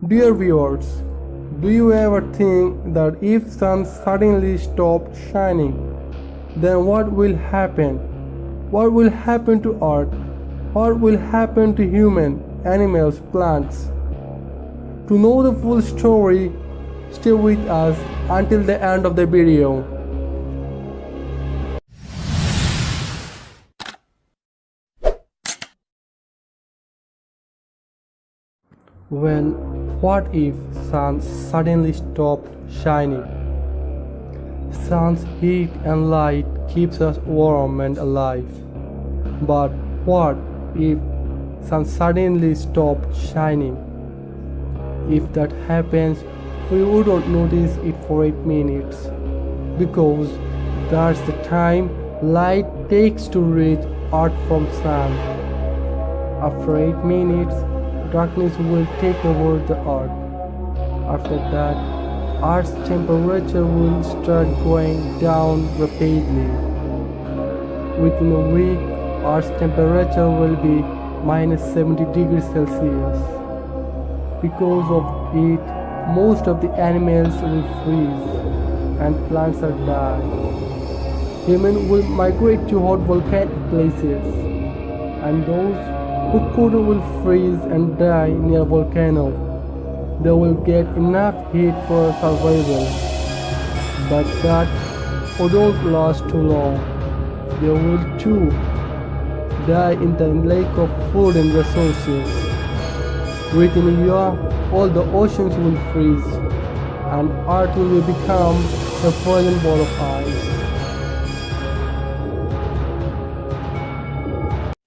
Dear viewers, do you ever think that if sun suddenly stopped shining, then what will happen? What will happen to Earth? What will happen to human, animals, plants? To know the full story, stay with us until the end of the video. Well, what if sun suddenly stopped shining? Sun's heat and light keeps us warm and alive. But what if sun suddenly stopped shining? If that happens, we wouldn't notice it for 8 minutes, because that's the time light takes to reach Earth from sun. After 8 minutes, darkness will take over the Earth. After that, Earth's temperature will start going down rapidly. Within a week, Earth's temperature will be minus 70 degrees Celsius. Because of it, most of the animals will freeze and plants will die. Humans will migrate to hot volcanic places, and those who couldn't will freeze and die near a volcano. They will get enough heat for survival, but that won't last too long. They will too die in the lack of food and resources. Within a year, all the oceans will freeze, and Earth will become a frozen ball of ice.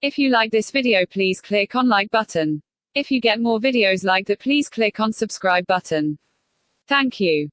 If you like this video, please click on like button. If you get more videos like that, please click on subscribe button. Thank you.